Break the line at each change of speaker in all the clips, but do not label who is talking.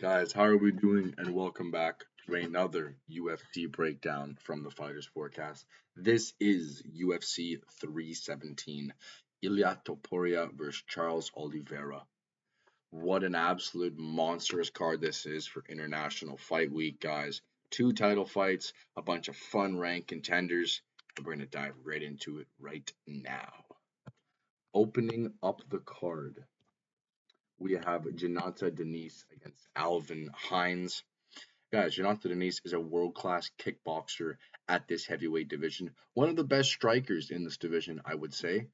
Guys, how are we doing? And welcome back to another UFC breakdown from the Fighters Forecast. This is UFC 317, Ilia Topuria versus Charles Oliveira. What an absolute monstrous card this is for International Fight Week, guys. Two title fights, a bunch of fun ranked contenders. We're going to dive right into it right now. Opening up the card, we have Janata Denise against Alvin Hines. Guys, Jonathan Denise is a world-class kickboxer at this heavyweight division. One of the best strikers in this division, I would say.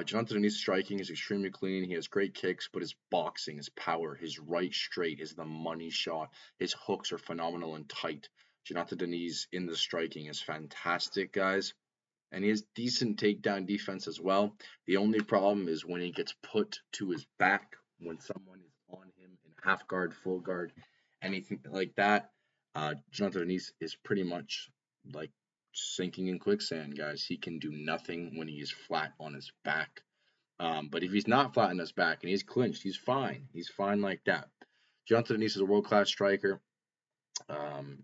Jonathan Denise's striking is extremely clean. He has great kicks, but his boxing, his power, his right straight is the money shot. His hooks are phenomenal and tight. Jonathan Denise in the striking is fantastic, guys. And he has decent takedown defense as well. The only problem is when he gets put to his back, when someone is on him in half guard, full guard, anything like that. Jonathan Denise is pretty much like sinking in quicksand, guys. He can do nothing when he is flat on his back. But if he's not flat on his back and he's clinched, he's fine. He's fine like that. Jonathan Denise is a world class striker. Um,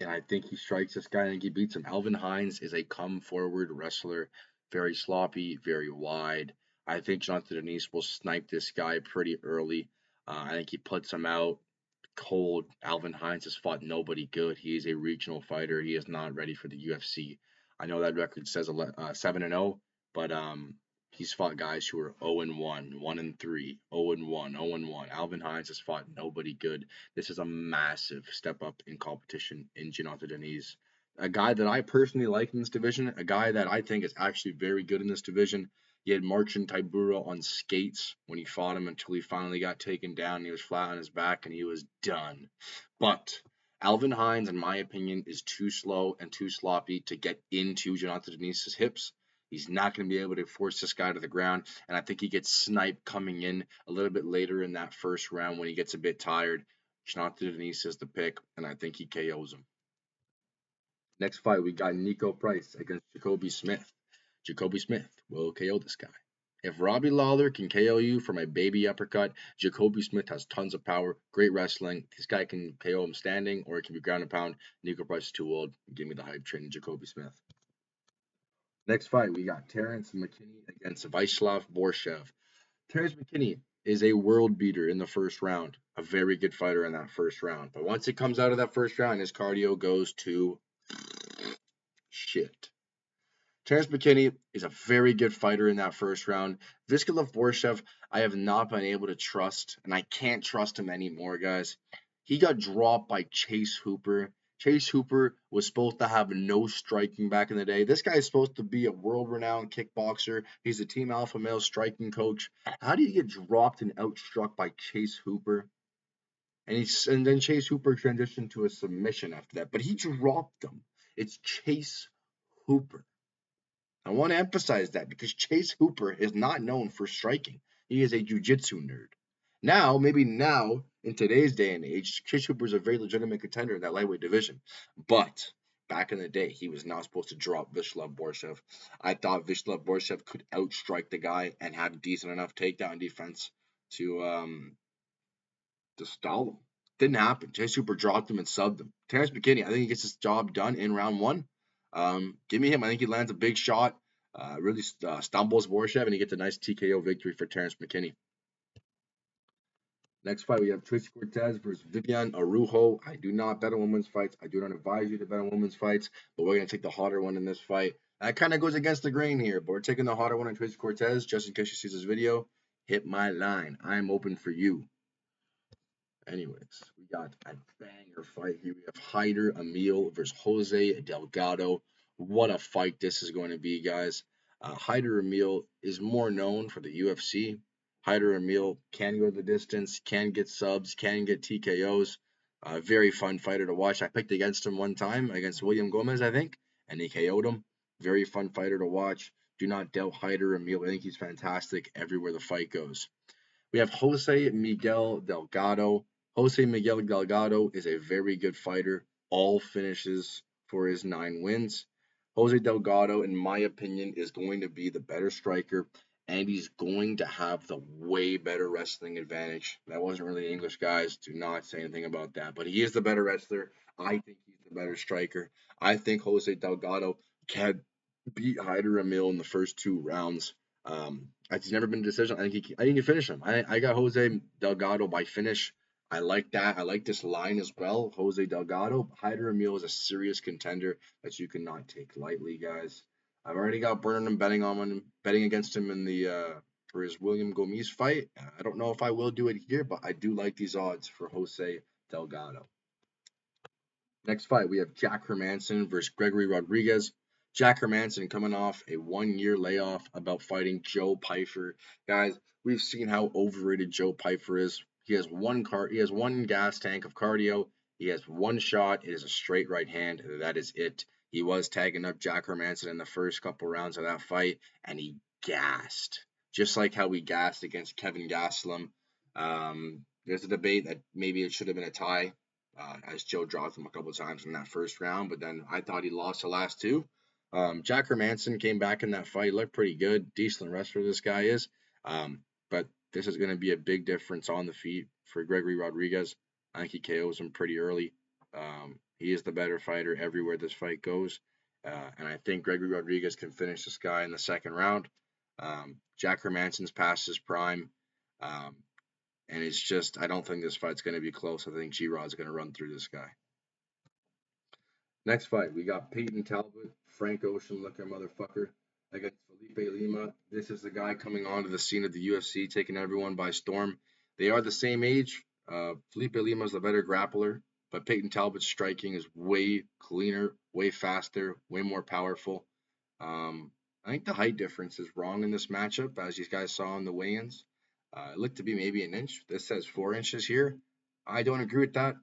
and I think he strikes this guy and he beats him. Alvin Hines is a come forward wrestler, very sloppy, very wide. I think Jonathan Denise will snipe this guy pretty early. I think he puts him out cold. Alvin Hines has fought nobody good. He is a regional fighter. He is not ready for the UFC. I know that record says 7-0, but he's fought guys who are 0-1, 1-3, 0-1, 0-1. Alvin Hines has fought nobody good. This is a massive step up in competition in Jonathan Denise. A guy that I personally like in this division, a guy that I think is actually very good in this division. He had Marcin Tybura on skates when he fought him until he finally got taken down. He was flat on his back and he was done. But Alvin Hines, in my opinion, is too slow and too sloppy to get into Jonathan Denise's hips. He's not going to be able to force this guy to the ground. And I think he gets sniped coming in a little bit later in that first round when he gets a bit tired. Jonathan Denise is the pick, and I think he KOs him. Next fight, we got Nico Price against Jacoby Smith. Jacoby Smith will KO this guy. If Robbie Lawler can KO you from a baby uppercut, Jacoby Smith has tons of power, great wrestling. This guy can KO him standing, or it can be ground and pound. Nico Price is too old. Give me the hype train, Jacoby Smith. Next fight, we got Terrence McKinney against Vyacheslav Borshev. Terrence McKinney is a world beater in the first round, a very good fighter in that first round. But once it comes out of that first round, his cardio goes to shit. Terrence McKinney is a very good fighter in that first round. Vyacheslav Borshev, I have not been able to trust, and I can't trust him anymore, guys. He got dropped by Chase Hooper. Chase Hooper was supposed to have no striking back in the day. This guy is supposed to be a world-renowned kickboxer. He's a Team Alpha Male striking coach. How do you get dropped and outstruck by Chase Hooper? And then Chase Hooper transitioned to a submission after that, but he dropped him. It's Chase Hooper. I want to emphasize that because Chase Hooper is not known for striking. He is a jiu-jitsu nerd. Maybe now, in today's day and age, Chase Hooper is a very legitimate contender in that lightweight division. But back in the day, he was not supposed to drop Vyacheslav Borshev. I thought Vyacheslav Borshev could outstrike the guy and have decent enough takedown defense to stall him. Didn't happen. Chase Hooper dropped him and subbed him. Terrence McKinney, I think he gets his job done in round one. Give me him. I think he lands a big shot, really stumbles Borshev, and he gets a nice TKO victory for Terrence McKinney. Next fight, we have Trish Cortez versus Vivian Araujo. I do not bet on women's fights. I do not advise you to bet on women's fights, but we're going to take the hotter one in this fight. That kind of goes against the grain here, but we're taking the hotter one on Trish Cortez just in case she sees this video. Hit my line. I'm open for you. Anyways, we got a banger fight here. We have Hyder Emil versus Jose Delgado. What a fight this is going to be, guys. Hyder Emil is more known for the UFC. Hyder Emil can go the distance, can get subs, can get TKOs. Very fun fighter to watch. I picked against him one time, against William Gomez, I think, and he KO'd him. Very fun fighter to watch. Do not doubt Hyder Emil. I think he's fantastic everywhere the fight goes. We have Jose Miguel Delgado. Jose Miguel Delgado is a very good fighter. All finishes for his 9 wins. Jose Delgado, in my opinion, is going to be the better striker and he's going to have the way better wrestling advantage. That wasn't really English, guys. Do not say anything about that. But he is the better wrestler. I think he's the better striker. I think Jose Delgado can beat Hyder Emil in the first two rounds. He's never been a decision. I think he finish him. I got Jose Delgado by finish. I like that. I like this line as well. Jose Delgado, Hyder Emil is a serious contender that you cannot take lightly, guys. I've already got Burnham betting against him in the for his William Gomis fight. I don't know if I will do it here, but I do like these odds for Jose Delgado. Next fight, we have Jack Hermanson versus Gregory Rodriguez. Jack Hermanson coming off a 1 year layoff about fighting Joe Pyfer. Guys, we've seen how overrated Joe Pyfer is. He has one gas tank of cardio. He has one shot. It is a straight right hand. That is it. He was tagging up Jack Hermanson in the first couple rounds of that fight, and he gassed. Just like how we gassed against Kevin Gastelum. There's a debate that maybe it should have been a tie as Joe dropped him a couple of times in that first round, but then I thought he lost the last two. Jack Hermanson came back in that fight, looked pretty good, decent wrestler this guy is, but this is going to be a big difference on the feet for Gregory Rodriguez. I think he KOs him pretty early. He is the better fighter everywhere this fight goes, and I think Gregory Rodriguez can finish this guy in the second round. Jack Hermanson's past his prime. Um, and it's just, I don't think this fight's going to be close. I think G-Rod's going to run through this guy. Next fight, we got Peyton Talbot, Frank Ocean looking motherfucker, against Felipe Lima. This is the guy coming onto the scene of the UFC, taking everyone by storm. They are the same age. Felipe Lima's the better grappler, but Peyton Talbot's striking is way cleaner, way faster, way more powerful. I think the height difference is wrong in this matchup, as you guys saw in the weigh-ins. It looked to be maybe an inch. This says 4 inches here. I don't agree with that.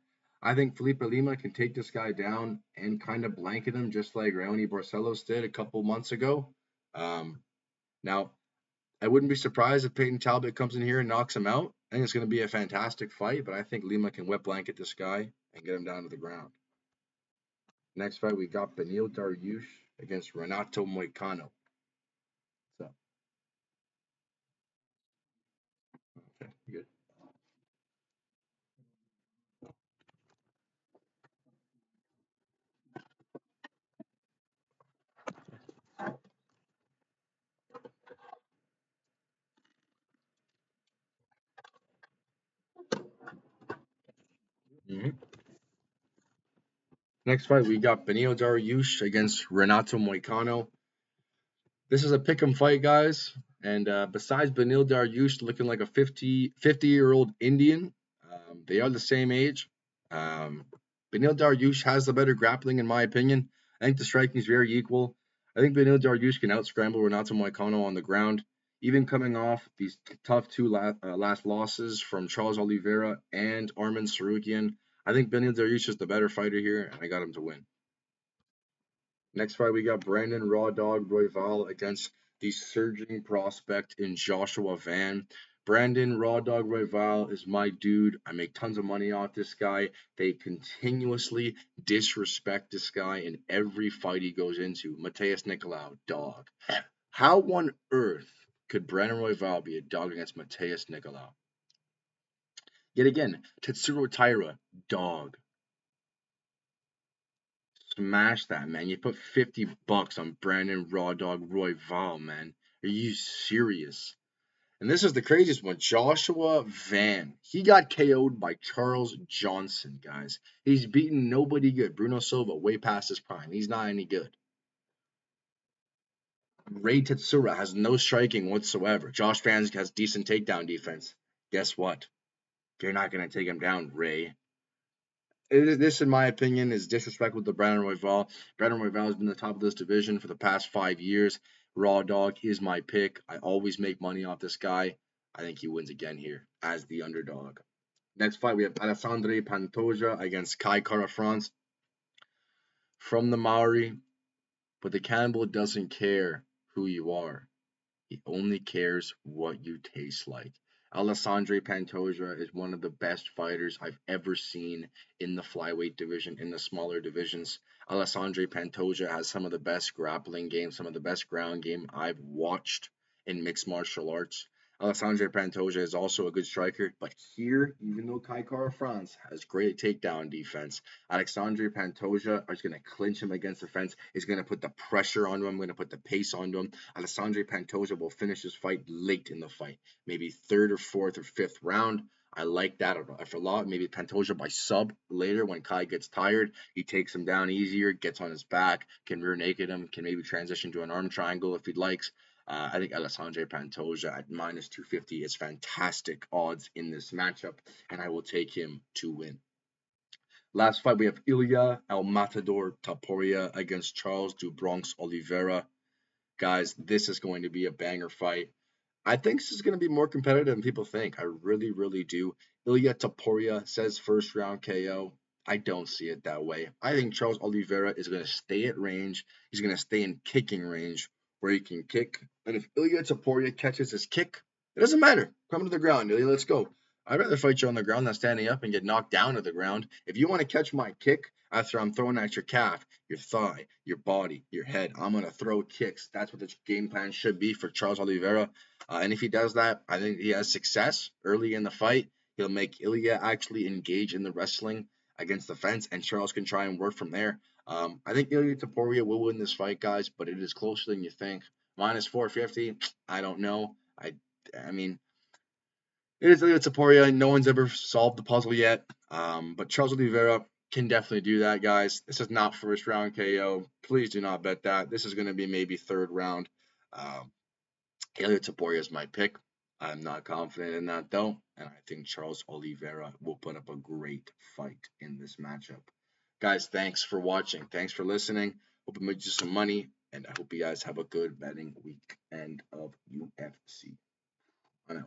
I think Felipe Lima can take this guy down and kind of blanket him just like Raoni Barcelos did a couple months ago. Now, I wouldn't be surprised if Peyton Talbot comes in here and knocks him out. I think it's going to be a fantastic fight, but I think Lima can wet blanket this guy and get him down to the ground. Next fight, we got Beneil Dariush against Renato Moicano. So, okay, good. Mm-hmm. Next fight, we got Beneil Dariush against Renato Moicano. This is a pick'em fight, guys. And besides Benil Dariush looking like a 50-year-old Indian, they are the same age. Benil Dariush has the better grappling, in my opinion. I think the striking is very equal. I think Benil Dariush can outscramble Renato Moicano on the ground. Even coming off these tough two last losses from Charles Oliveira and Arman Sarukian, I think Benil Dariush is the better fighter here, and I got him to win. Next fight, we got Brandon Raw Dog Royval against the surging prospect in Joshua Van. Brandon Raw Dog Royval is my dude. I make tons of money off this guy. They continuously disrespect this guy in every fight he goes into. Mateus Nicolau, dog. How on earth could Brandon Royval be a dog against Mateus Nicolau? Yet again, Tetsuro Taira, dog. Smash that, man. You put $50 on Brandon Raw Dog Royval, man. Are you serious? And this is the craziest one. Joshua Van. He got KO'd by Charles Johnson, guys. He's beaten nobody good. Bruno Silva, way past his prime. He's not any good. Ray Tetsura has no striking whatsoever. Josh Van has decent takedown defense. Guess what? You're not going to take him down, Ray. This, in my opinion, is disrespectful to Brandon Royval. Brandon Royval has been the top of this division for the past 5 years. Raw Dog is my pick. I always make money off this guy. I think he wins again here as the underdog. Next fight, we have Alessandre Pantoja against Kai Kara France from the Maori. But the cannibal doesn't care who you are. He only cares what you taste like. Alessandre Pantoja is one of the best fighters I've ever seen in the flyweight division, in the smaller divisions. Alessandre Pantoja has some of the best grappling game, some of the best ground game I've watched in mixed martial arts. Alexandre Pantoja is also a good striker, but here, even though Kai Kara France has great takedown defense, Alexandre Pantoja is going to clinch him against the fence. He's going to put the pressure on him, going to put the pace on him. Alexandre Pantoja will finish his fight late in the fight, maybe third or fourth or fifth round. I like that a lot. Maybe Pantoja by sub later when Kai gets tired. He takes him down easier, gets on his back, can rear naked him, can maybe transition to an arm triangle if he likes. I think Alessandro Pantoja at minus 250 is fantastic odds in this matchup, and I will take him to win. Last fight, we have Ilia El Matador Taporia against Charles do Bronx Oliveira. Guys, this is going to be a banger fight. I think this is going to be more competitive than people think. I really, really do. Ilia Taporia says first round KO. I don't see it that way. I think Charles Oliveira is going to stay at range. He's going to stay in kicking range where he can kick. And if Ilia Taporia catches his kick, it doesn't matter. Come to the ground, Ilia. Let's go. I'd rather fight you on the ground than standing up and get knocked down to the ground. If you want to catch my kick after I'm throwing at your calf, your thigh, your body, your head, I'm going to throw kicks. That's what the game plan should be for Charles Oliveira. And if he does that, I think he has success early in the fight. He'll make Ilia actually engage in the wrestling against the fence, and Charles can try and work from there. I think Ilia Taporia will win this fight, guys, but it is closer than you think. Minus 450, I don't know. I mean, it is Ilia Taporia. No one's ever solved the puzzle yet. But Charles Oliveira can definitely do that, guys. This is not first round KO. Please do not bet that. This is going to be maybe third round. Ilia Taporia is my pick. I'm not confident in that though, and I think Charles Oliveira will put up a great fight in this matchup. Guys, thanks for watching. Thanks for listening. Hope it made you some money, and I hope you guys have a good betting weekend of UFC. I know.